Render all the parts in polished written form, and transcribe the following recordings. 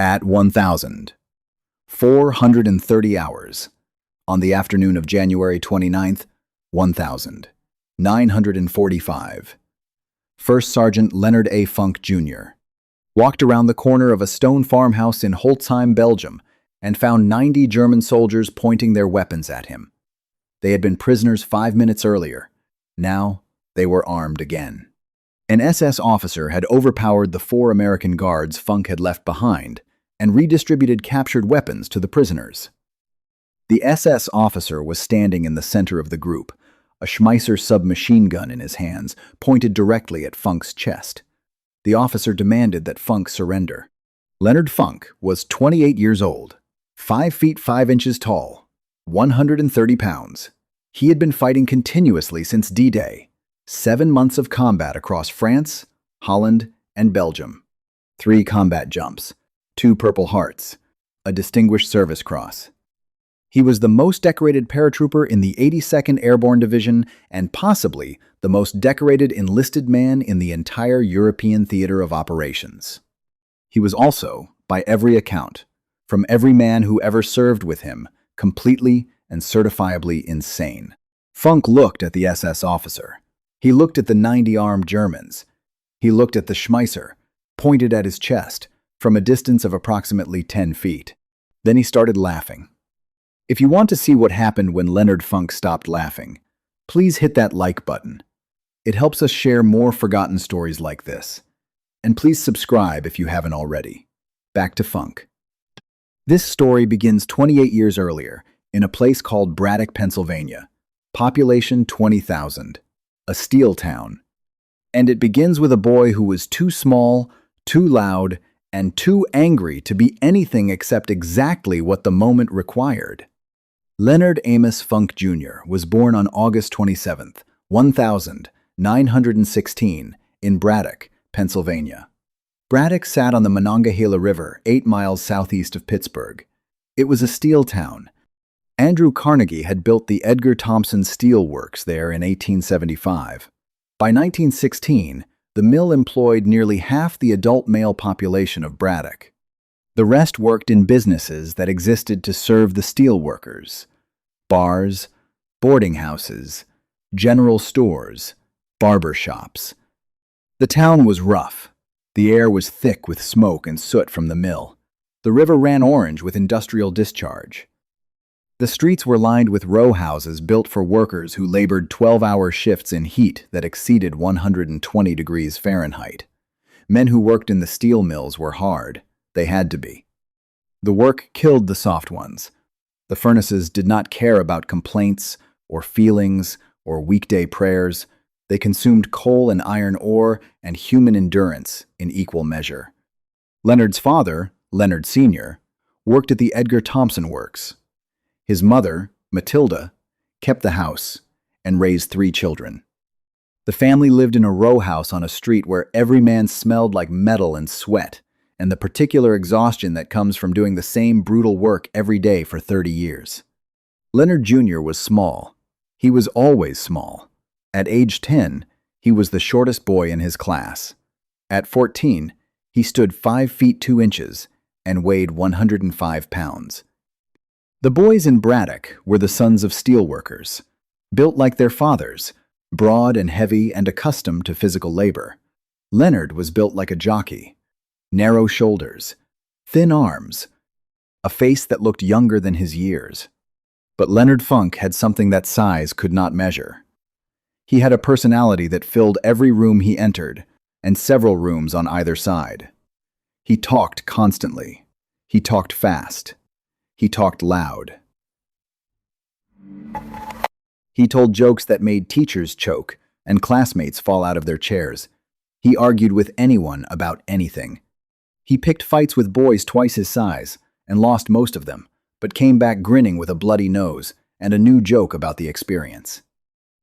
At 1,430 hours, on the afternoon of January 29th, 1945, First Sergeant Leonard A. Funk, Jr. walked around the corner of a stone farmhouse in Holzheim, Belgium, and found 90 German soldiers pointing their weapons at him. They had been prisoners 5 minutes earlier. Now they were armed again. An SS officer had overpowered the 4 American guards Funk had left behind and redistributed captured weapons to the prisoners. The SS officer was standing in the center of the group, a Schmeisser submachine gun in his hands, pointed directly at Funk's chest. The officer demanded that Funk surrender. Leonard Funk was 28 years old, 5 feet 5 inches tall, 130 pounds. He had been fighting continuously since D-Day, 7 months of combat across France, Holland, and Belgium. 3 combat jumps, 2 Purple Hearts, a Distinguished Service Cross. He was the most decorated paratrooper in the 82nd Airborne Division and possibly the most decorated enlisted man in the entire European theater of operations. He was also, by every account, from every man who ever served with him, completely and certifiably insane. Funk looked at the SS officer. He looked at the 90 armed Germans. He looked at the Schmeisser, pointed at his chest, from a distance of approximately 10 feet. Then he started laughing. If you want to see what happened when Leonard Funk stopped laughing, please hit that like button. It helps us share more forgotten stories like this. And please subscribe if you haven't already. Back to Funk. This story begins 28 years earlier, in a place called Braddock, Pennsylvania. Population 20,000. A steel town. And it begins with a boy who was too small, too loud, and too angry to be anything except exactly what the moment required. Leonard Amos Funk, Jr. was born on August 27, 1916, in Braddock, Pennsylvania. Braddock sat on the Monongahela River, 8 miles southeast of Pittsburgh. It was a steel town. Andrew Carnegie had built the Edgar Thomson Steel Works there in 1875. By 1916, the mill employed nearly half the adult male population of Braddock. The rest worked in businesses that existed to serve the steel workers: bars, boarding houses, general stores, barber shops. The town was rough. The air was thick with smoke and soot from the mill. The river ran orange with industrial discharge. The streets were lined with row houses built for workers who labored 12-hour shifts in heat that exceeded 120 degrees Fahrenheit. Men who worked in the steel mills were hard. They had to be. The work killed the soft ones. The furnaces did not care about complaints or feelings or weekday prayers. They consumed coal and iron ore and human endurance in equal measure. Leonard's father, Leonard Sr., worked at the Edgar Thomson Works. His mother, Matilda, kept the house and raised 3 children. The family lived in a row house on a street where every man smelled like metal and sweat, and the particular exhaustion that comes from doing the same brutal work every day for 30 years. Leonard Jr. was small. He was always small. At age 10, he was the shortest boy in his class. At 14, he stood 5 feet 2 inches and weighed 105 pounds. The boys in Braddock were the sons of steelworkers, built like their fathers, broad and heavy and accustomed to physical labor. Leonard was built like a jockey, narrow shoulders, thin arms, a face that looked younger than his years. But Leonard Funk had something that size could not measure. He had a personality that filled every room he entered, and several rooms on either side. He talked constantly. He talked fast. He talked loud. He told jokes that made teachers choke and classmates fall out of their chairs. He argued with anyone about anything. He picked fights with boys twice his size and lost most of them, but came back grinning with a bloody nose and a new joke about the experience.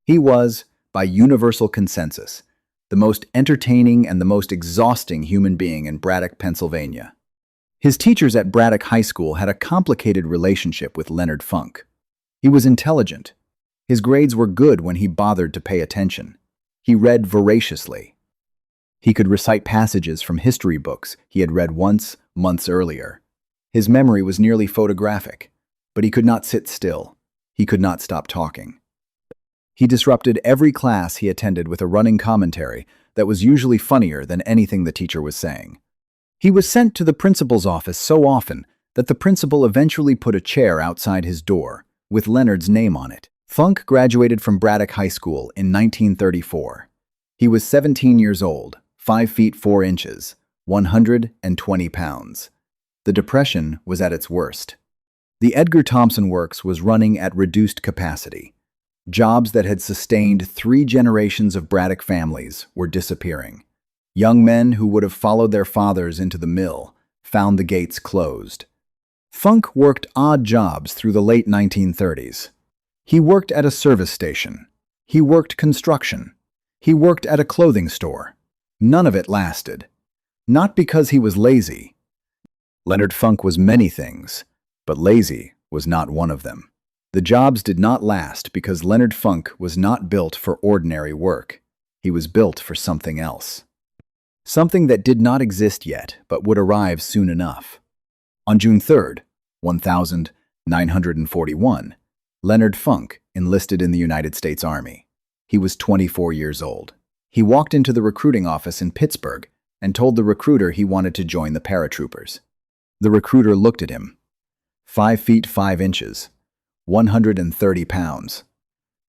He was, by universal consensus, the most entertaining and the most exhausting human being in Braddock, Pennsylvania. His teachers at Braddock High School had a complicated relationship with Leonard Funk. He was intelligent. His grades were good when he bothered to pay attention. He read voraciously. He could recite passages from history books he had read once months earlier. His memory was nearly photographic, but he could not sit still. He could not stop talking. He disrupted every class he attended with a running commentary that was usually funnier than anything the teacher was saying. He was sent to the principal's office so often that the principal eventually put a chair outside his door, with Leonard's name on it. Funk graduated from Braddock High School in 1934. He was 17 years old, 5 feet 4 inches, 120 pounds. The Depression was at its worst. The Edgar Thomson Works was running at reduced capacity. Jobs that had sustained 3 generations of Braddock families were disappearing. Young men who would have followed their fathers into the mill found the gates closed. Funk worked odd jobs through the late 1930s. He worked at a service station. He worked construction. He worked at a clothing store. None of it lasted. Not because he was lazy. Leonard Funk was many things, but lazy was not one of them. The jobs did not last because Leonard Funk was not built for ordinary work. He was built for something else. Something that did not exist yet, but would arrive soon enough. On June 3rd, 1941, Leonard Funk enlisted in the United States Army. He was 24 years old. He walked into the recruiting office in Pittsburgh and told the recruiter he wanted to join the paratroopers. The recruiter looked at him. 5 feet 5 inches, 130 pounds.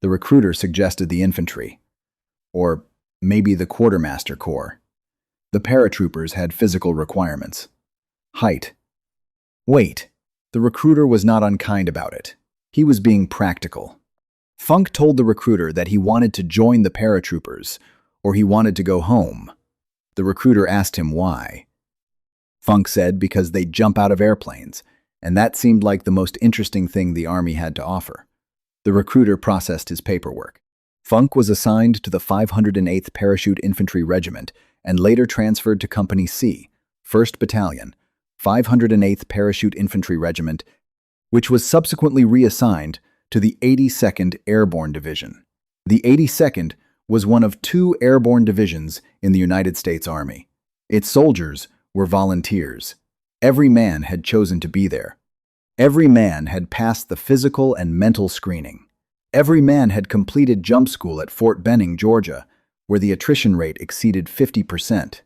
The recruiter suggested the infantry, or maybe the quartermaster corps. The paratroopers had physical requirements. Height. Weight. The recruiter was not unkind about it. He was being practical. Funk told the recruiter that he wanted to join the paratroopers, or he wanted to go home. The recruiter asked him why. Funk said because they'd jump out of airplanes, and that seemed like the most interesting thing the Army had to offer. The recruiter processed his paperwork. Funk was assigned to the 508th Parachute Infantry Regiment and later transferred to Company C, 1st Battalion, 508th Parachute Infantry Regiment, which was subsequently reassigned to the 82nd Airborne Division. The 82nd was one of 2 airborne divisions in the United States Army. Its soldiers were volunteers. Every man had chosen to be there. Every man had passed the physical and mental screening. Every man had completed jump school at Fort Benning, Georgia, where the attrition rate exceeded 50%.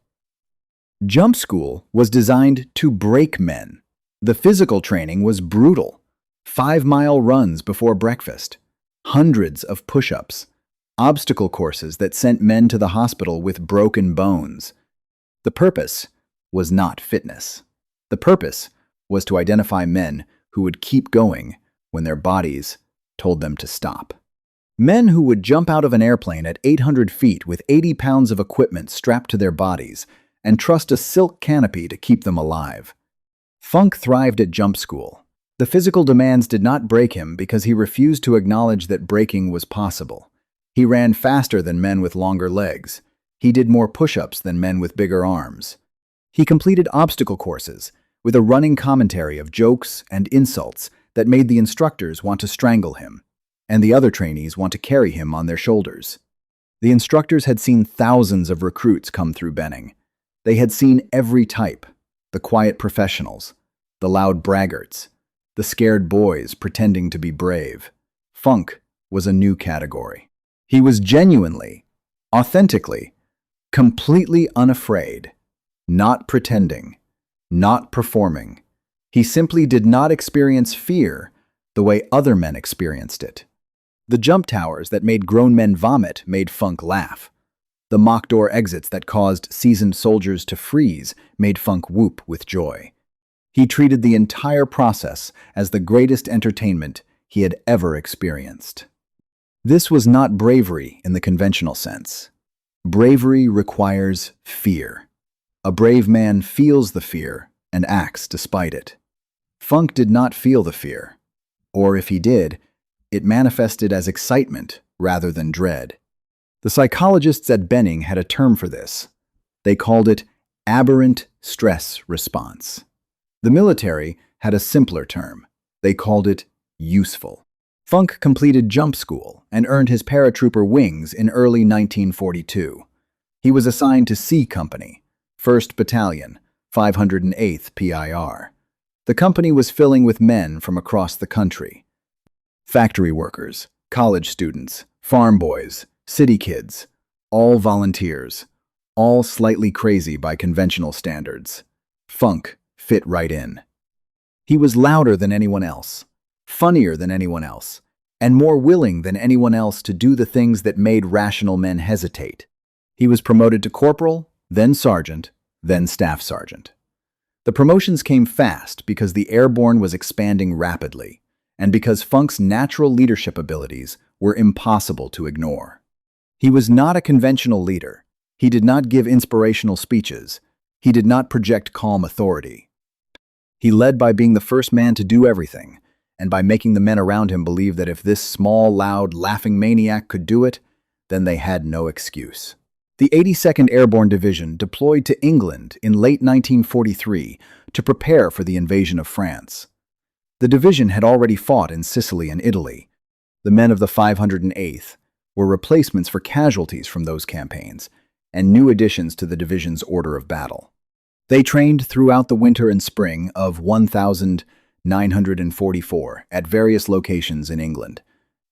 Jump school was designed to break men. The physical training was brutal. 5-mile runs before breakfast, hundreds of push-ups, obstacle courses that sent men to the hospital with broken bones. The purpose was not fitness. The purpose was to identify men who would keep going when their bodies told them to stop. Men who would jump out of an airplane at 800 feet with 80 pounds of equipment strapped to their bodies and trust a silk canopy to keep them alive. Funk thrived at jump school. The physical demands did not break him because he refused to acknowledge that breaking was possible. He ran faster than men with longer legs. He did more push-ups than men with bigger arms. He completed obstacle courses with a running commentary of jokes and insults that made the instructors want to strangle him, and the other trainees want to carry him on their shoulders. The instructors had seen thousands of recruits come through Benning. They had seen every type: the quiet professionals, the loud braggarts, the scared boys pretending to be brave. Funk was a new category. He was genuinely, authentically, completely unafraid, not pretending, not performing. He simply did not experience fear the way other men experienced it. The jump towers that made grown men vomit made Funk laugh. The mock door exits that caused seasoned soldiers to freeze made Funk whoop with joy. He treated the entire process as the greatest entertainment he had ever experienced. This was not bravery in the conventional sense. Bravery requires fear. A brave man feels the fear and acts despite it. Funk did not feel the fear, or if he did, it manifested as excitement rather than dread. The psychologists at Benning had a term for this. They called it aberrant stress response. The military had a simpler term. They called it useful. Funk completed jump school and earned his paratrooper wings in early 1942. He was assigned to C Company, 1st Battalion, 508th PIR. The company was filling with men from across the country. Factory workers, college students, farm boys, city kids, all volunteers, all slightly crazy by conventional standards. Funk fit right in. He was louder than anyone else, funnier than anyone else, and more willing than anyone else to do the things that made rational men hesitate. He was promoted to corporal, then sergeant, then staff sergeant. The promotions came fast because the Airborne was expanding rapidly, and because Funk's natural leadership abilities were impossible to ignore. He was not a conventional leader. He did not give inspirational speeches. He did not project calm authority. He led by being the first man to do everything, and by making the men around him believe that if this small, loud, laughing maniac could do it, then they had no excuse. The 82nd Airborne Division deployed to England in late 1943 to prepare for the invasion of France. The division had already fought in Sicily and Italy. The men of the 508th were replacements for casualties from those campaigns and new additions to the division's order of battle. They trained throughout the winter and spring of 1944 at various locations in England: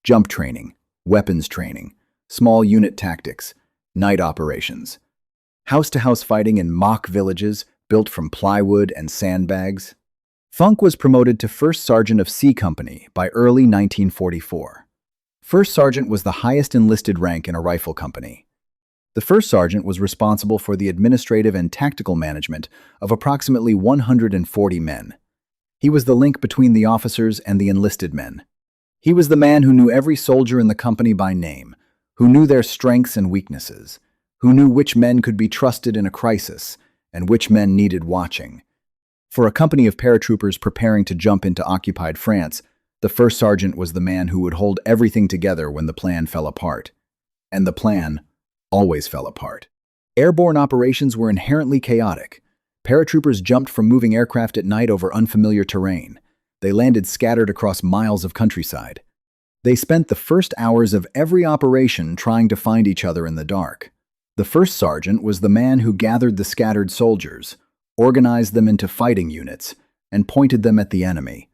jump training, weapons training, small unit tactics, night operations, house-to-house fighting in mock villages built from plywood and sandbags. Funk was promoted to First Sergeant of C Company by early 1944. First Sergeant was the highest enlisted rank in a rifle company. The First Sergeant was responsible for the administrative and tactical management of approximately 140 men. He was the link between the officers and the enlisted men. He was the man who knew every soldier in the company by name, who knew their strengths and weaknesses, who knew which men could be trusted in a crisis and which men needed watching. For a company of paratroopers preparing to jump into occupied France, the First Sergeant was the man who would hold everything together when the plan fell apart. And the plan always fell apart. Airborne operations were inherently chaotic. Paratroopers jumped from moving aircraft at night over unfamiliar terrain. They landed scattered across miles of countryside. They spent the first hours of every operation trying to find each other in the dark. The First Sergeant was the man who gathered the scattered soldiers, organized them into fighting units, and pointed them at the enemy.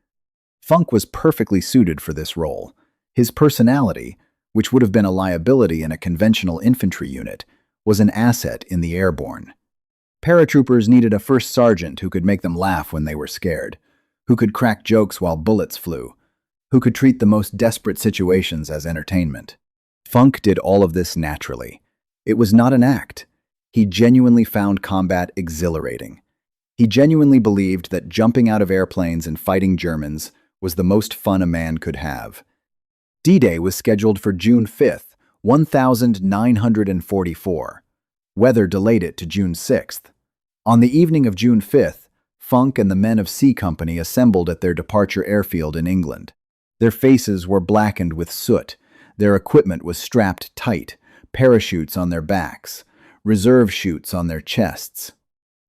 Funk was perfectly suited for this role. His personality, which would have been a liability in a conventional infantry unit, was an asset in the Airborne. Paratroopers needed a First Sergeant who could make them laugh when they were scared, who could crack jokes while bullets flew, who could treat the most desperate situations as entertainment. Funk did all of this naturally. It was not an act. He genuinely found combat exhilarating. He genuinely believed that jumping out of airplanes and fighting Germans was the most fun a man could have. D-Day was scheduled for June 5th, 1944. Weather delayed it to June 6th. On the evening of June 5th, Funk and the men of C Company assembled at their departure airfield in England. Their faces were blackened with soot. Their equipment was strapped tight, parachutes on their backs, reserve chutes on their chests.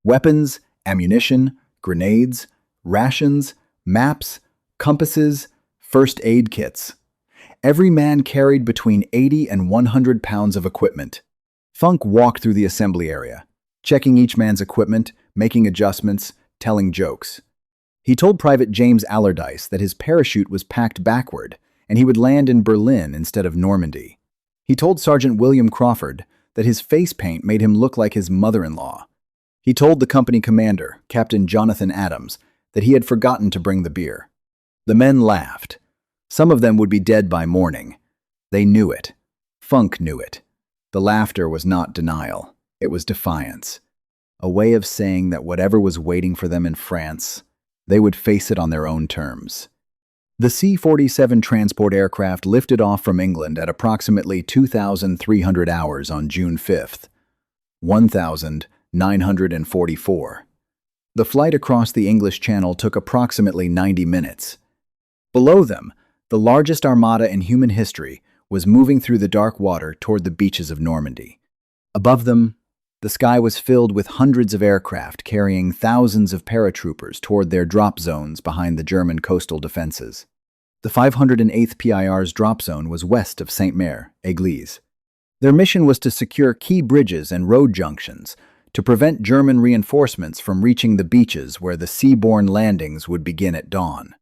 Weapons, ammunition, grenades, rations, maps, compasses, first aid kits. Every man carried between 80 and 100 pounds of equipment. Funk walked through the assembly area, checking each man's equipment, making adjustments, telling jokes. He told Private James Allardyce that his parachute was packed backward and he would land in Berlin instead of Normandy. He told Sergeant William Crawford that his face paint made him look like his mother-in-law. He told the company commander, Captain Jonathan Adams, that he had forgotten to bring the beer. The men laughed. Some of them would be dead by morning. They knew it. Funk knew it. The laughter was not denial. It was defiance. A way of saying that whatever was waiting for them in France, they would face it on their own terms. The C-47 transport aircraft lifted off from England at approximately 2,300 hours on June 5th, 1944. The flight across the English Channel took approximately 90 minutes. Below them, the largest armada in human history was moving through the dark water toward the beaches of Normandy. Above them, the sky was filled with hundreds of aircraft carrying thousands of paratroopers toward their drop zones behind the German coastal defenses. The 508th PIR's drop zone was west of Saint-Mère, Église. Their mission was to secure key bridges and road junctions, to prevent German reinforcements from reaching the beaches where the seaborne landings would begin at dawn.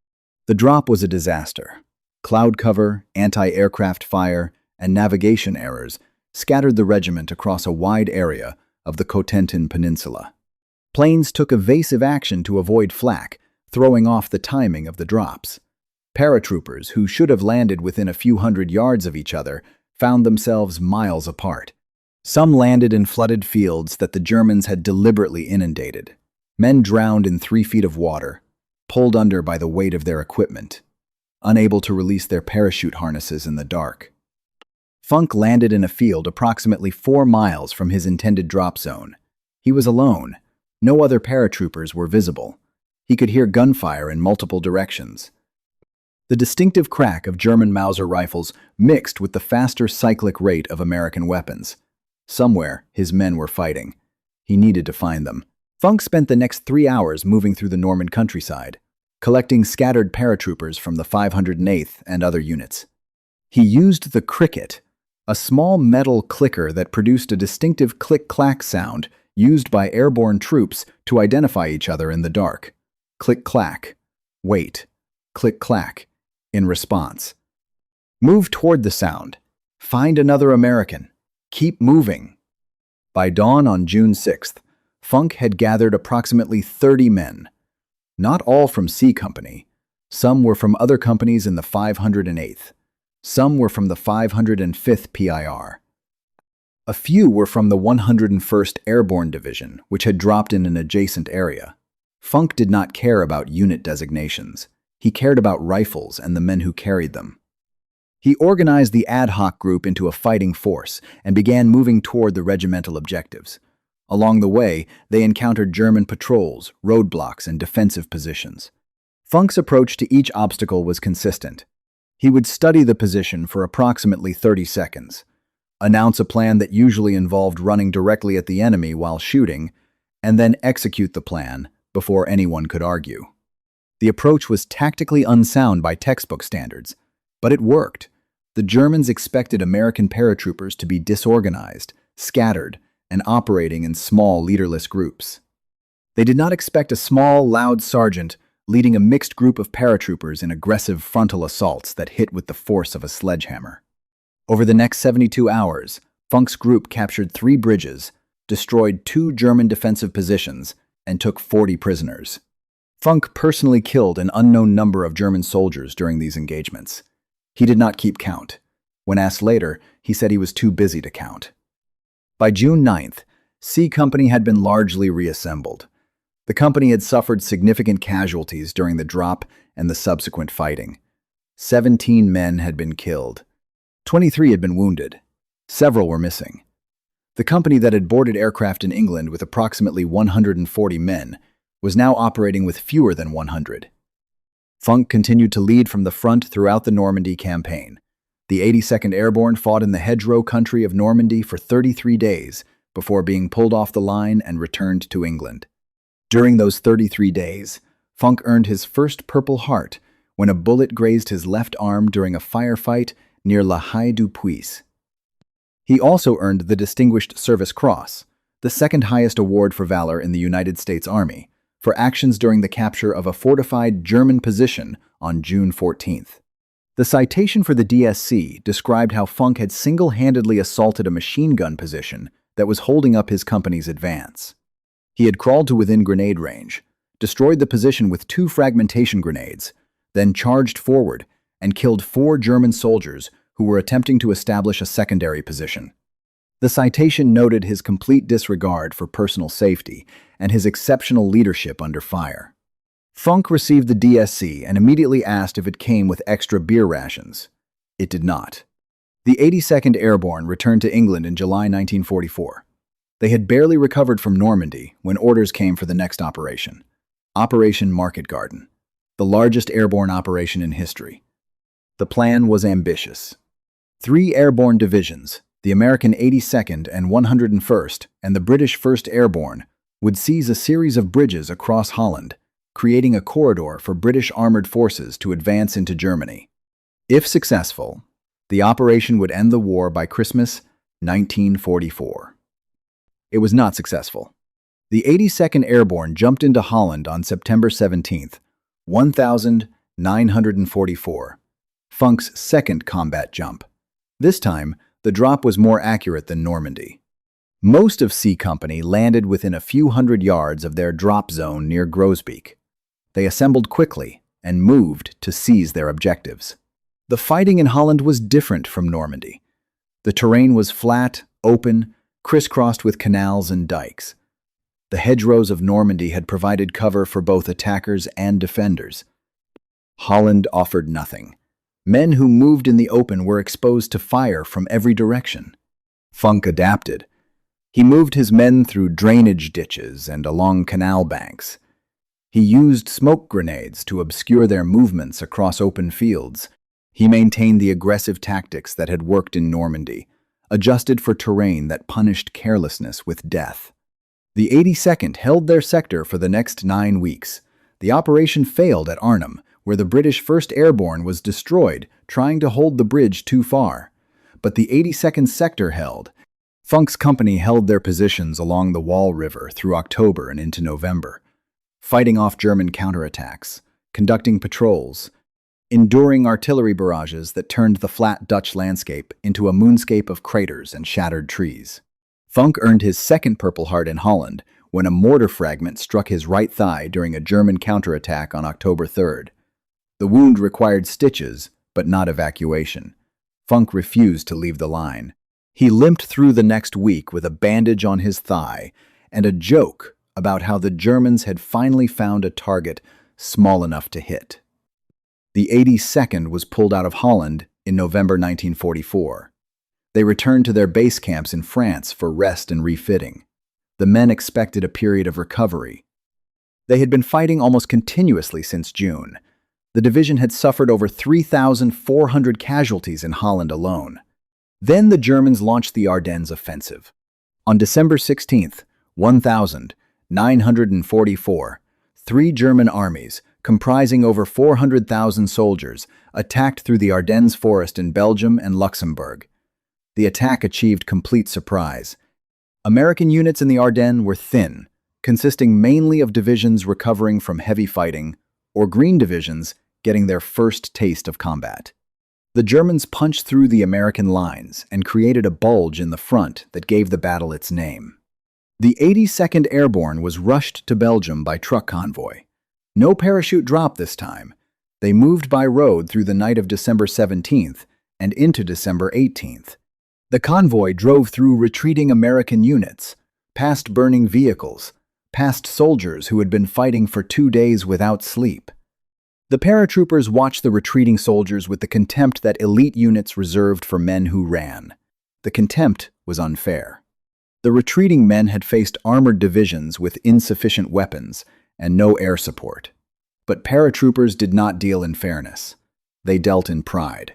The drop was a disaster. Cloud cover, anti-aircraft fire, and navigation errors scattered the regiment across a wide area of the Cotentin Peninsula. Planes took evasive action to avoid flak, throwing off the timing of the drops. Paratroopers, who should have landed within a few hundred yards of each other, found themselves miles apart. Some landed in flooded fields that the Germans had deliberately inundated. Men drowned in 3 feet of water, pulled under by the weight of their equipment, unable to release their parachute harnesses in the dark. Funk landed in a field approximately 4 miles from his intended drop zone. He was alone. No other paratroopers were visible. He could hear gunfire in multiple directions. The distinctive crack of German Mauser rifles mixed with the faster cyclic rate of American weapons. Somewhere, his men were fighting. He needed to find them. Funk spent the next 3 hours moving through the Norman countryside, collecting scattered paratroopers from the 508th and other units. He used the cricket, a small metal clicker that produced a distinctive click-clack sound used by airborne troops to identify each other in the dark. Click-clack. Wait. Click-clack. In response. Move toward the sound. Find another American. Keep moving. By dawn on June 6th, Funk had gathered approximately 30 men. Not all from C Company. Some were from other companies in the 508th. Some were from the 505th PIR. A few were from the 101st Airborne Division, which had dropped in an adjacent area. Funk did not care about unit designations. He cared about rifles and the men who carried them. He organized the ad hoc group into a fighting force and began moving toward the regimental objectives. Along the way, they encountered German patrols, roadblocks, and defensive positions. Funk's approach to each obstacle was consistent. He would study the position for approximately 30 seconds, announce a plan that usually involved running directly at the enemy while shooting, and then execute the plan before anyone could argue. The approach was tactically unsound by textbook standards, but it worked. The Germans expected American paratroopers to be disorganized, scattered, and operating in small, leaderless groups. They did not expect a small, loud sergeant leading a mixed group of paratroopers in aggressive frontal assaults that hit with the force of a sledgehammer. Over the next 72 hours, Funk's group captured 3 bridges, destroyed 2 German defensive positions, and took 40 prisoners. Funk personally killed an unknown number of German soldiers during these engagements. He did not keep count. When asked later, he said he was too busy to count. By June 9th, C Company had been largely reassembled. The company had suffered significant casualties during the drop and the subsequent fighting. 17 men had been killed. 23 had been wounded. Several were missing. The company that had boarded aircraft in England with approximately 140 men was now operating with fewer than 100. Funk continued to lead from the front throughout the Normandy campaign. The 82nd Airborne fought in the hedgerow country of Normandy for 33 days before being pulled off the line and returned to England. During those 33 days, Funk earned his first Purple Heart when a bullet grazed his left arm during a firefight near La Haye-du-Puys. He also earned the Distinguished Service Cross, the second highest award for valor in the United States Army, for actions during the capture of a fortified German position on June 14th. The citation for the DSC described how Funk had single-handedly assaulted a machine gun position that was holding up his company's advance. He had crawled to within grenade range, destroyed the position with 2 fragmentation grenades, then charged forward and killed 4 German soldiers who were attempting to establish a secondary position. The citation noted his complete disregard for personal safety and his exceptional leadership under fire. Funk received the DSC and immediately asked if it came with extra beer rations. It did not. The 82nd Airborne returned to England in July 1944. They had barely recovered from Normandy when orders came for the next operation, Operation Market Garden, the largest airborne operation in history. The plan was ambitious. 3 airborne divisions, the American 82nd and 101st and the British 1st Airborne, would seize a series of bridges across Holland, creating a corridor for British armored forces to advance into Germany. If successful, the operation would end the war by Christmas 1944. It was not successful. The 82nd Airborne jumped into Holland on September 17, 1944, Funk's second combat jump. This time, the drop was more accurate than Normandy. Most of C Company landed within a few hundred yards of their drop zone near Grosbeek. They assembled quickly and moved to seize their objectives. The fighting in Holland was different from Normandy. The terrain was flat, open, crisscrossed with canals and dikes. The hedgerows of Normandy had provided cover for both attackers and defenders. Holland offered nothing. Men who moved in the open were exposed to fire from every direction. Funk adapted. He moved his men through drainage ditches and along canal banks. He used smoke grenades to obscure their movements across open fields. He maintained the aggressive tactics that had worked in Normandy, adjusted for terrain that punished carelessness with death. The 82nd held their sector for the next 9 weeks. The operation failed at Arnhem, where the British 1st Airborne was destroyed, trying to hold the bridge too far. But the 82nd sector held. Funk's company held their positions along the Wall River through October and into November, fighting off German counterattacks, conducting patrols, enduring artillery barrages that turned the flat Dutch landscape into a moonscape of craters and shattered trees. Funk earned his second Purple Heart in Holland when a mortar fragment struck his right thigh during a German counterattack on October 3rd. The wound required stitches, but not evacuation. Funk refused to leave the line. He limped through the next week with a bandage on his thigh and a joke about how the Germans had finally found a target small enough to hit. The 82nd was pulled out of Holland in November 1944. They returned to their base camps in France for rest and refitting. The men expected a period of recovery. They had been fighting almost continuously since June. The division had suffered over 3,400 casualties in Holland alone. Then the Germans launched the Ardennes offensive. On December 16, 1944, 3 German armies, comprising over 400,000 soldiers, attacked through the Ardennes forest in Belgium and Luxembourg. The attack achieved complete surprise. American units in the Ardennes were thin, consisting mainly of divisions recovering from heavy fighting, or green divisions getting their first taste of combat. The Germans punched through the American lines and created a bulge in the front that gave the battle its name. The 82nd Airborne was rushed to Belgium by truck convoy. No parachute drop this time. They moved by road through the night of December 17th and into December 18th. The convoy drove through retreating American units, past burning vehicles, past soldiers who had been fighting for 2 days without sleep. The paratroopers watched the retreating soldiers with the contempt that elite units reserved for men who ran. The contempt was unfair. The retreating men had faced armored divisions with insufficient weapons and no air support. But paratroopers did not deal in fairness. They dealt in pride.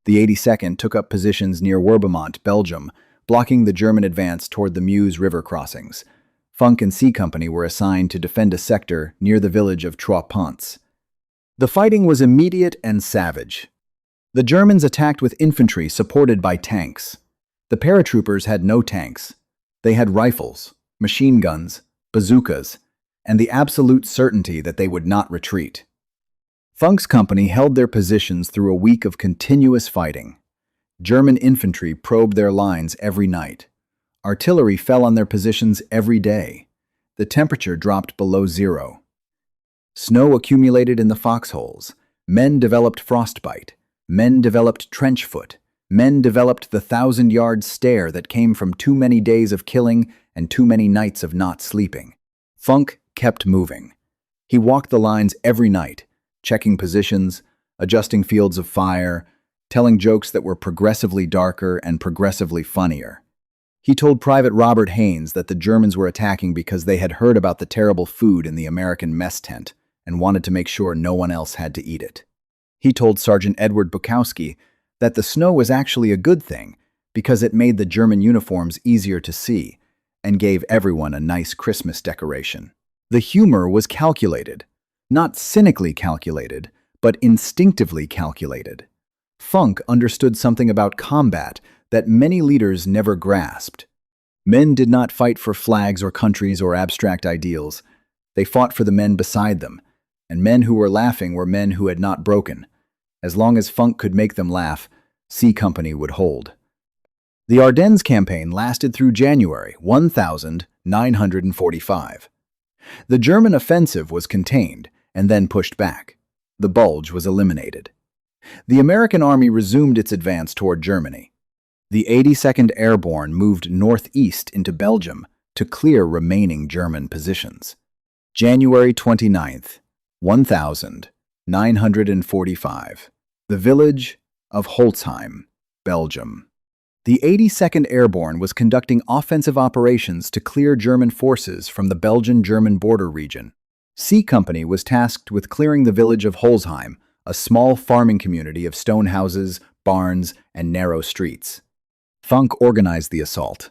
The 82nd took up positions near Werbemont, Belgium, blocking the German advance toward the Meuse River crossings. Funk and C Company were assigned to defend a sector near the village of Trois Ponts. The fighting was immediate and savage. The Germans attacked with infantry supported by tanks. The paratroopers had no tanks. They had rifles, machine guns, bazookas, and the absolute certainty that they would not retreat. Funk's company held their positions through a week of continuous fighting. German infantry probed their lines every night. Artillery fell on their positions every day. The temperature dropped below zero. Snow accumulated in the foxholes. Men developed frostbite. Men developed trench foot. Men developed the 1,000-yard stare that came from too many days of killing and too many nights of not sleeping. Funk kept moving. He walked the lines every night, checking positions, adjusting fields of fire, telling jokes that were progressively darker and progressively funnier. He told Private Robert Haynes that the Germans were attacking because they had heard about the terrible food in the American mess tent and wanted to make sure no one else had to eat it. He told Sergeant Edward Bukowski that the snow was actually a good thing because it made the German uniforms easier to see and gave everyone a nice Christmas decoration. The humor was calculated, not cynically calculated, but instinctively calculated. Funk understood something about combat that many leaders never grasped. Men did not fight for flags or countries or abstract ideals. They fought for the men beside them, and men who were laughing were men who had not broken. As long as Funk could make them laugh, C Company would hold. The Ardennes campaign lasted through January 1945. The German offensive was contained and then pushed back. The Bulge was eliminated. The American army resumed its advance toward Germany. The 82nd Airborne moved northeast into Belgium to clear remaining German positions. January 29th, 1945. The village of Holzheim, Belgium. The 82nd Airborne was conducting offensive operations to clear German forces from the Belgian-German border region. C Company was tasked with clearing the village of Holzheim, a small farming community of stone houses, barns, and narrow streets. Funk organized the assault.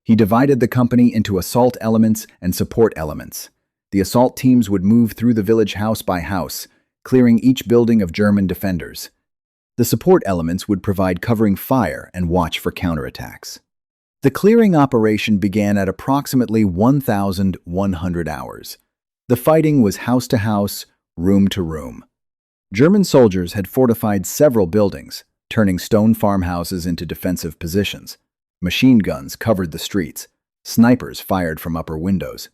He divided the company into assault elements and support elements. The assault teams would move through the village house by house, clearing each building of German defenders. The support elements would provide covering fire and watch for counterattacks. The clearing operation began at approximately 1,100 hours. The fighting was house to house, room to room. German soldiers had fortified several buildings, turning stone farmhouses into defensive positions. Machine guns covered the streets. Snipers fired from upper windows.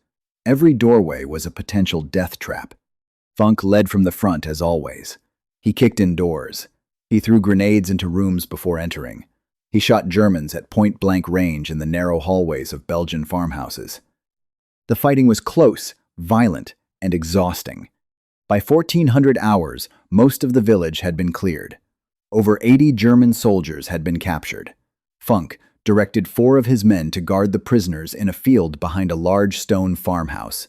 Every doorway was a potential death trap. Funk led from the front as always. He kicked in doors. He threw grenades into rooms before entering. He shot Germans at point-blank range in the narrow hallways of Belgian farmhouses. The fighting was close, violent, and exhausting. By 1400 hours, most of the village had been cleared. Over 80 German soldiers had been captured. Funk directed 4 of his men to guard the prisoners in a field behind a large stone farmhouse.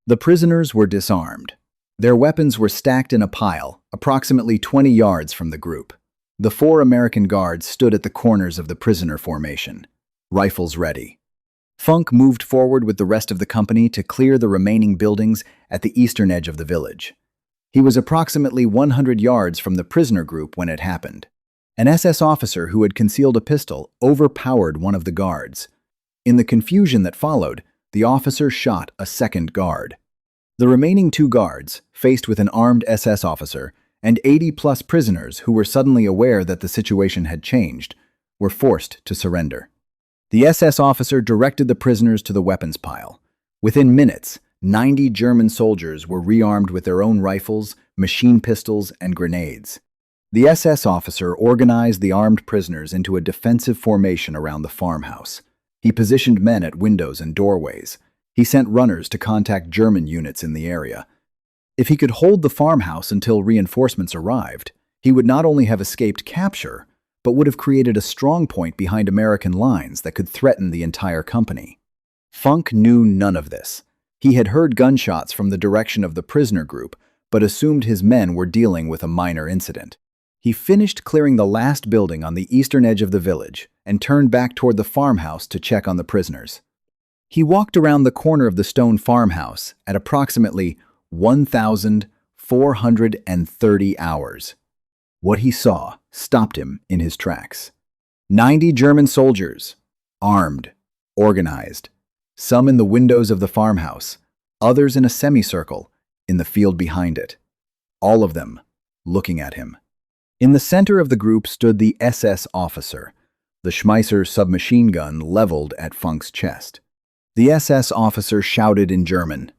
The prisoners were disarmed. Their weapons were stacked in a pile, approximately 20 yards from the group. The 4 American guards stood at the corners of the prisoner formation, rifles ready. Funk moved forward with the rest of the company to clear the remaining buildings at the eastern edge of the village. He was approximately 100 yards from the prisoner group when it happened. An SS officer who had concealed a pistol overpowered one of the guards. In the confusion that followed, the officer shot a second guard. The remaining 2 guards, faced with an armed SS officer and 80-plus prisoners who were suddenly aware that the situation had changed, were forced to surrender. The SS officer directed the prisoners to the weapons pile. Within minutes, 90 German soldiers were rearmed with their own rifles, machine pistols, and grenades. The SS officer organized the armed prisoners into a defensive formation around the farmhouse. He positioned men at windows and doorways. He sent runners to contact German units in the area. If he could hold the farmhouse until reinforcements arrived, he would not only have escaped capture, but would have created a strong point behind American lines that could threaten the entire company. Funk knew none of this. He had heard gunshots from the direction of the prisoner group, but assumed his men were dealing with a minor incident. He finished clearing the last building on the eastern edge of the village and turned back toward the farmhouse to check on the prisoners. He walked around the corner of the stone farmhouse at approximately 1,430 hours. What he saw stopped him in his tracks. 90 German soldiers, armed, organized, some in the windows of the farmhouse, others in a semicircle in the field behind it, all of them looking at him. In the center of the group stood the SS officer, the Schmeisser submachine gun leveled at Funk's chest. The SS officer shouted in German,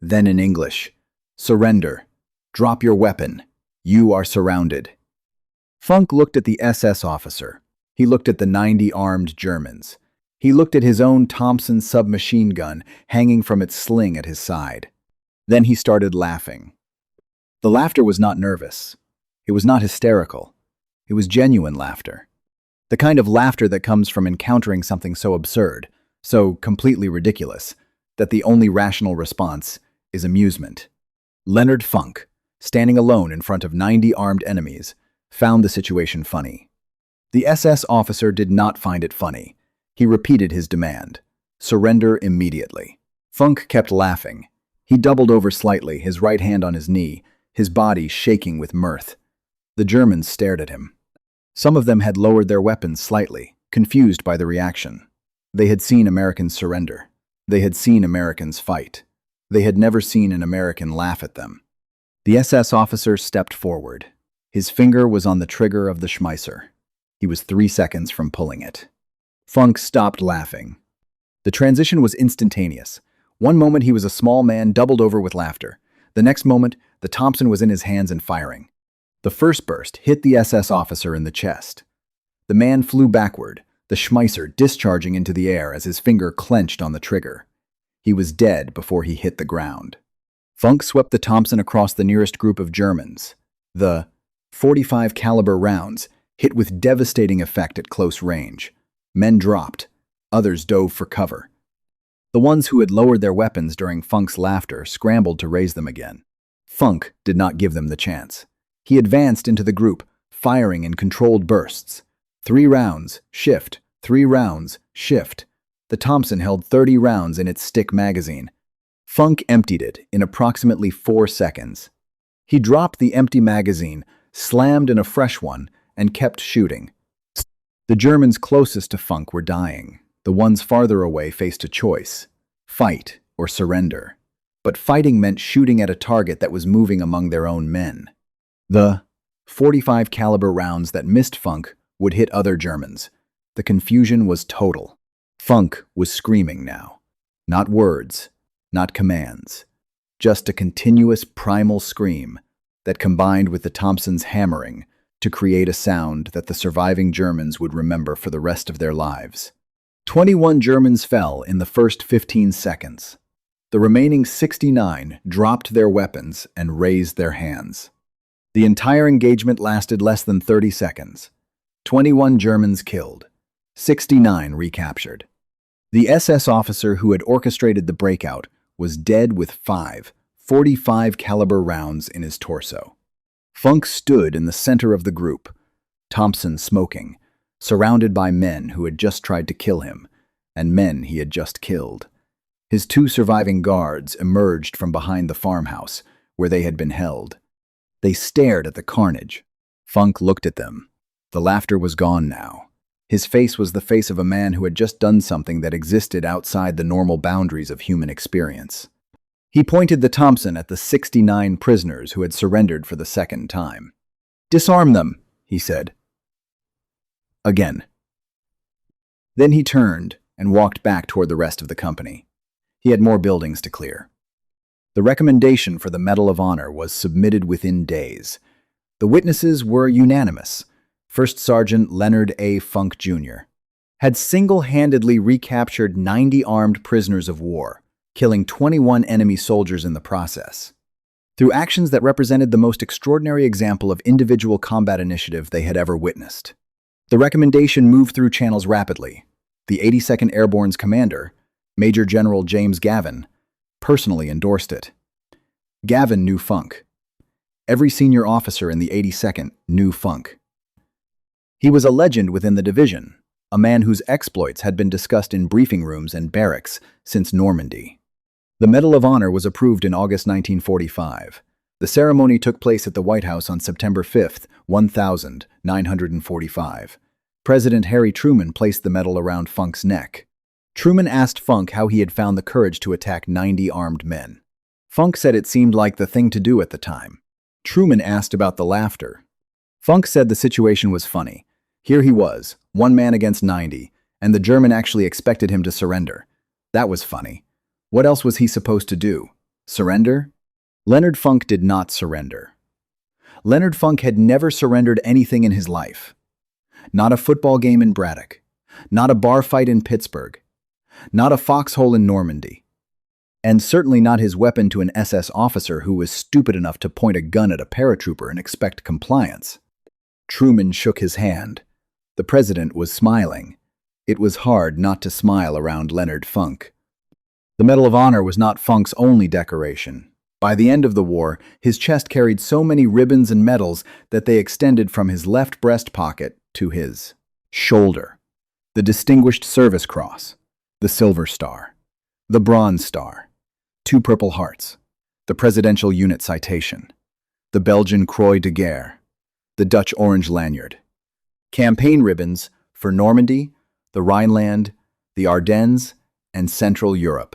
then in English, "Surrender. Drop your weapon. You are surrounded." Funk looked at the SS officer. He looked at the 90 armed Germans. He looked at his own Thompson submachine gun hanging from its sling at his side. Then he started laughing. The laughter was not nervous. It was not hysterical. It was genuine laughter. The kind of laughter that comes from encountering something so absurd, so completely ridiculous, that the only rational response is amusement. Leonard Funk, standing alone in front of 90 armed enemies, found the situation funny. The SS officer did not find it funny. He repeated his demand, "Surrender immediately." Funk kept laughing. He doubled over slightly, his right hand on his knee, his body shaking with mirth. The Germans stared at him. Some of them had lowered their weapons slightly, confused by the reaction. They had seen Americans surrender. They had seen Americans fight. They had never seen an American laugh at them. The SS officer stepped forward. His finger was on the trigger of the Schmeisser. He was 3 seconds from pulling it. Funk stopped laughing. The transition was instantaneous. One moment he was a small man doubled over with laughter. The next moment, the Thompson was in his hands and firing. The first burst hit the SS officer in the chest. The man flew backward, the Schmeisser discharging into the air as his finger clenched on the trigger. He was dead before he hit the ground. Funk swept the Thompson across the nearest group of Germans. The .45 caliber rounds hit with devastating effect at close range. Men dropped. Others dove for cover. The ones who had lowered their weapons during Funk's laughter scrambled to raise them again. Funk did not give them the chance. He advanced into the group, firing in controlled bursts. 3 rounds, shift, 3 rounds, shift. The Thompson held 30 rounds in its stick magazine. Funk emptied it in approximately 4 seconds. He dropped the empty magazine, slammed in a fresh one, and kept shooting. The Germans closest to Funk were dying. The ones farther away faced a choice: fight or surrender. But fighting meant shooting at a target that was moving among their own men. The .45 caliber rounds that missed Funk would hit other Germans. The confusion was total. Funk was screaming now. Not words, not commands. Just a continuous primal scream that combined with the Thompson's hammering to create a sound that the surviving Germans would remember for the rest of their lives. 21 Germans fell in the first 15 seconds. The remaining 69 dropped their weapons and raised their hands. The entire engagement lasted less than 30 seconds. 21 Germans killed, 69 recaptured. The SS officer who had orchestrated the breakout was dead with 5 .45 caliber rounds in his torso. Funk stood in the center of the group, Thompson smoking, surrounded by men who had just tried to kill him, and men he had just killed. His 2 surviving guards emerged from behind the farmhouse, where they had been held. They stared at the carnage. Funk looked at them. The laughter was gone now. His face was the face of a man who had just done something that existed outside the normal boundaries of human experience. He pointed the Thompson at the 69 prisoners who had surrendered for the second time. "Disarm them," he said. Again. Then he turned and walked back toward the rest of the company. He had more buildings to clear. The recommendation for the Medal of Honor was submitted within days. The witnesses were unanimous. First Sergeant Leonard Funk, Jr. had single-handedly recaptured 90 armed prisoners of war, killing 21 enemy soldiers in the process. Through actions that represented the most extraordinary example of individual combat initiative they had ever witnessed. The recommendation moved through channels rapidly. The 82nd Airborne's commander, Major General James Gavin, personally endorsed it. Gavin knew Funk. Every senior officer in the 82nd knew Funk. He was a legend within the division, a man whose exploits had been discussed in briefing rooms and barracks since Normandy. The Medal of Honor was approved in August 1945. The ceremony took place at the White House on September 5, 1945. President Harry Truman placed the medal around Funk's neck. Truman asked Funk how he had found the courage to attack 90 armed men. Funk said it seemed like the thing to do at the time. Truman asked about the laughter. Funk said the situation was funny. Here he was, 1 man against 90, and the German actually expected him to surrender. That was funny. What else was he supposed to do? Surrender? Leonard Funk did not surrender. Leonard Funk had never surrendered anything in his life. Not a football game in Braddock. Not a bar fight in Pittsburgh. Not a foxhole in Normandy. And certainly not his weapon to an SS officer who was stupid enough to point a gun at a paratrooper and expect compliance. Truman shook his hand. The president was smiling. It was hard not to smile around Leonard Funk. The Medal of Honor was not Funk's only decoration. By the end of the war, his chest carried so many ribbons and medals that they extended from his left breast pocket to his shoulder. The Distinguished Service Cross, the Silver Star, the Bronze Star, 2 Purple Hearts, the Presidential Unit Citation, the Belgian Croix de Guerre, the Dutch Orange Lanyard, campaign ribbons for Normandy, the Rhineland, the Ardennes, and Central Europe.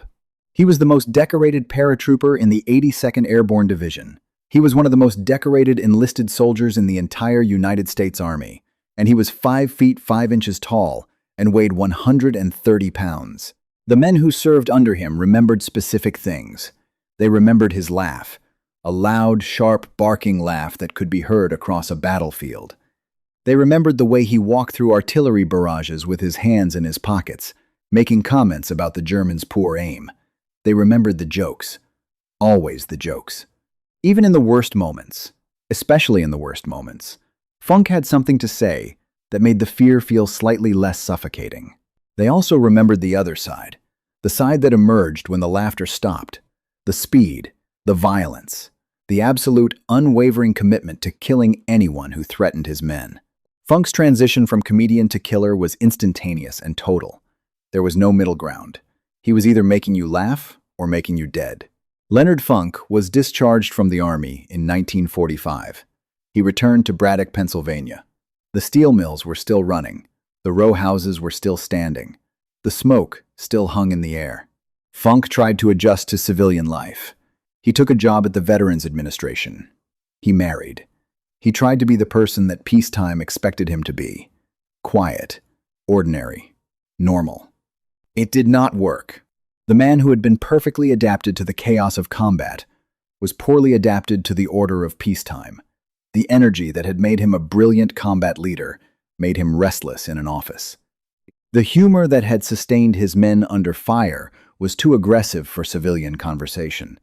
He was the most decorated paratrooper in the 82nd Airborne Division. He was one of the most decorated enlisted soldiers in the entire United States Army, and he was 5 feet 5 inches tall and weighed 130 pounds. The men who served under him remembered specific things. They remembered his laugh, a loud, sharp, barking laugh that could be heard across a battlefield. They remembered the way he walked through artillery barrages with his hands in his pockets, making comments about the Germans' poor aim. They remembered the jokes. Always the jokes. Even in the worst moments, especially in the worst moments, Funk had something to say that made the fear feel slightly less suffocating. They also remembered the other side, the side that emerged when the laughter stopped, the speed, the violence, the absolute, unwavering commitment to killing anyone who threatened his men. Funk's transition from comedian to killer was instantaneous and total. There was no middle ground. He was either making you laugh or making you dead. Leonard Funk was discharged from the Army in 1945. He returned to Braddock, Pennsylvania. The steel mills were still running. The row houses were still standing. The smoke still hung in the air. Funk tried to adjust to civilian life. He took a job at the Veterans Administration. He married. He tried to be the person that peacetime expected him to be. Quiet, ordinary, normal. It did not work. The man who had been perfectly adapted to the chaos of combat was poorly adapted to the order of peacetime. The energy that had made him a brilliant combat leader made him restless in an office. The humor that had sustained his men under fire was too aggressive for civilian conversation.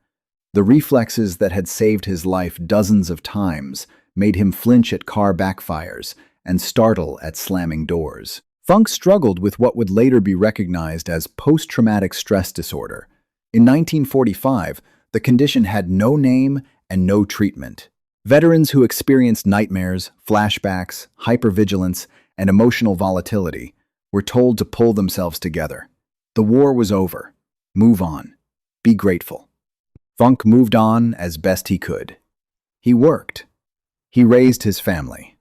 The reflexes that had saved his life dozens of times made him flinch at car backfires and startle at slamming doors. Funk struggled with what would later be recognized as post-traumatic stress disorder. In 1945, the condition had no name and no treatment. Veterans who experienced nightmares, flashbacks, hypervigilance, and emotional volatility were told to pull themselves together. The war was over. Move on. Be grateful. Funk moved on as best he could. He worked. He raised his family.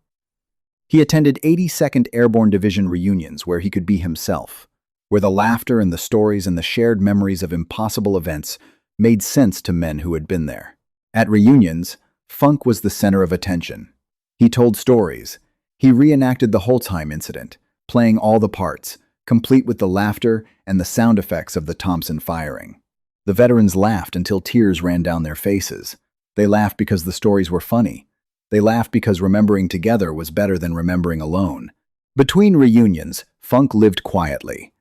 He attended 82nd Airborne Division reunions where he could be himself, where the laughter and the stories and the shared memories of impossible events made sense to men who had been there. At reunions, Funk was the center of attention. He told stories. He reenacted the Holzheim incident, playing all the parts, complete with the laughter and the sound effects of the Thompson firing. The veterans laughed until tears ran down their faces. They laughed because the stories were funny. They laughed because remembering together was better than remembering alone. Between reunions, Funk lived quietly.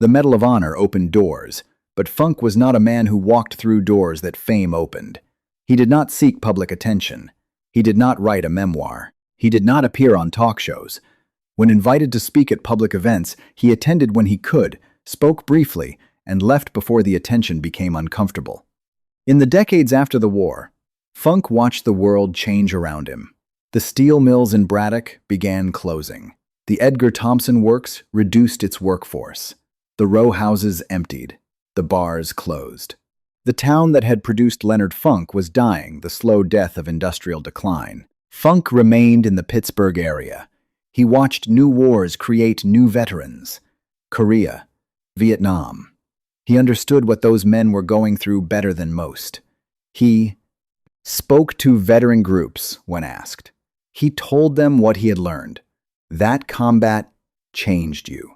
The Medal of Honor opened doors, but Funk was not a man who walked through doors that fame opened. He did not seek public attention. He did not write a memoir. He did not appear on talk shows. When invited to speak at public events, he attended when he could, spoke briefly, and left before the attention became uncomfortable. In the decades after the war, Funk watched the world change around him. The steel mills in Braddock began closing. The Edgar Thomson Works reduced its workforce. The row houses emptied. The bars closed. The town that had produced Leonard Funk was dying the slow death of industrial decline. Funk remained in the Pittsburgh area. He watched new wars create new veterans. Korea, Vietnam. He understood what those men were going through better than most. He spoke to veteran groups when asked. He told them what he had learned. That combat changed you.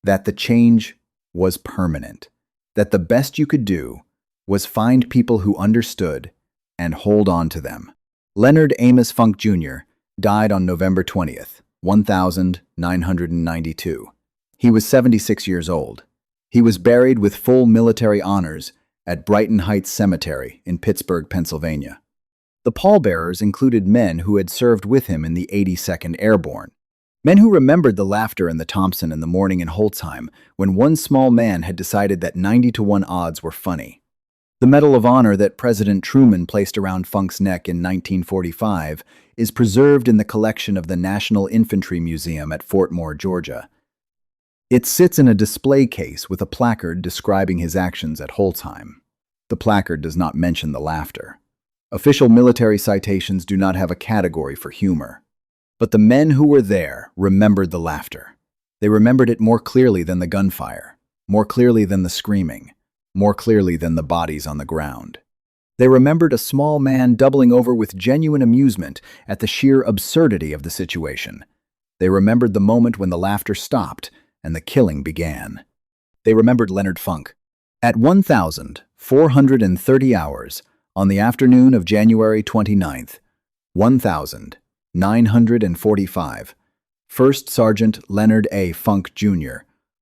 That the change was permanent. That the best you could do was find people who understood and hold on to them. Leonard Amos Funk Jr. died on November 20th, 1992. He was 76 years old. He was buried with full military honors at Brighton Heights Cemetery in Pittsburgh, Pennsylvania. The pallbearers included men who had served with him in the 82nd Airborne, men who remembered the laughter in the Thompson in the morning in Holzheim when one small man had decided that 90-to-1 odds were funny. The Medal of Honor that President Truman placed around Funk's neck in 1945 is preserved in the collection of the National Infantry Museum at Fort Moore, Georgia. It sits in a display case with a placard describing his actions at Holzheim. The placard does not mention the laughter. Official military citations do not have a category for humor. But the men who were there remembered the laughter. They remembered it more clearly than the gunfire, more clearly than the screaming, more clearly than the bodies on the ground. They remembered a small man doubling over with genuine amusement at the sheer absurdity of the situation. They remembered the moment when the laughter stopped and the killing began. They remembered Leonard Funk. At 1,430 hours, on the afternoon of January 29th, 1945, First Sergeant Leonard A. Funk, Jr.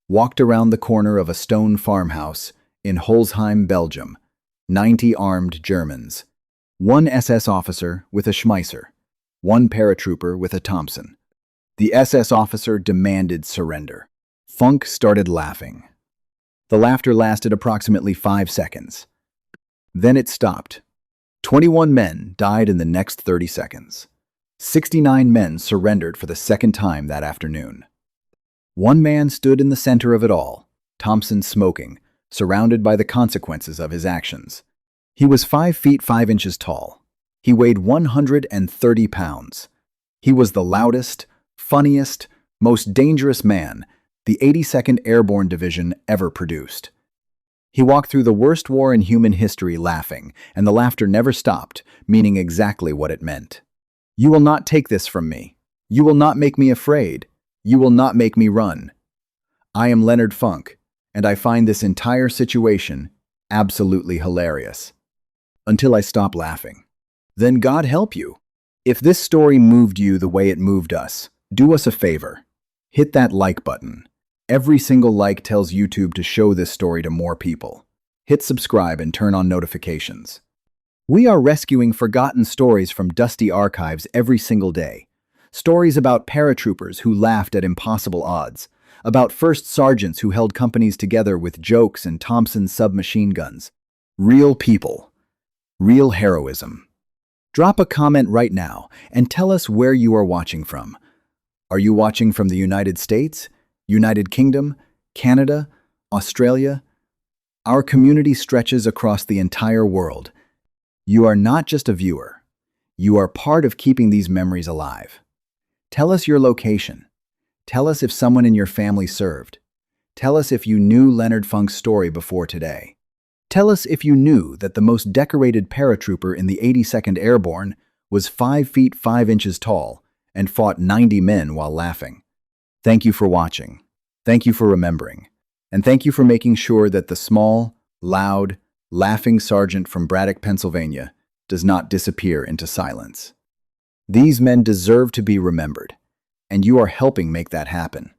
walked around the corner of a stone farmhouse in Holzheim, Belgium. 90 armed Germans, 1 SS officer with a Schmeisser, 1 paratrooper with a Thompson. The SS officer demanded surrender. Funk started laughing. The laughter lasted approximately 5 seconds. Then it stopped. 21 men died in the next 30 seconds. 69 men surrendered for the second time that afternoon. One man stood in the center of it all, Thompson smoking, surrounded by the consequences of his actions. He was 5 feet 5 inches tall. He weighed 130 pounds. He was the loudest, funniest, most dangerous man the 82nd Airborne Division ever produced. He walked through the worst war in human history laughing, and the laughter never stopped, meaning exactly what it meant. You will not take this from me. You will not make me afraid. You will not make me run. I am Leonard Funk, and I find this entire situation absolutely hilarious. Until I stop laughing. Then God help you. If this story moved you the way it moved us, do us a favor. Hit that like button. Every single like tells YouTube to show this story to more people. Hit subscribe and turn on notifications. We are rescuing forgotten stories from dusty archives every single day. Stories about paratroopers who laughed at impossible odds, about first sergeants who held companies together with jokes and Thompson submachine guns. Real people. Real heroism. Drop a comment right now and tell us where you are watching from. Are you watching from the United States, United Kingdom, Canada, Australia? Our community stretches across the entire world. You are not just a viewer. You are part of keeping these memories alive. Tell us your location. Tell us if someone in your family served. Tell us if you knew Leonard Funk's story before today. Tell us if you knew that the most decorated paratrooper in the 82nd Airborne was 5 feet 5 inches tall and fought 90 men while laughing. Thank you for watching. Thank you for remembering. And thank you for making sure that the small, loud, laughing sergeant from Braddock, Pennsylvania does not disappear into silence. These men deserve to be remembered, and you are helping make that happen.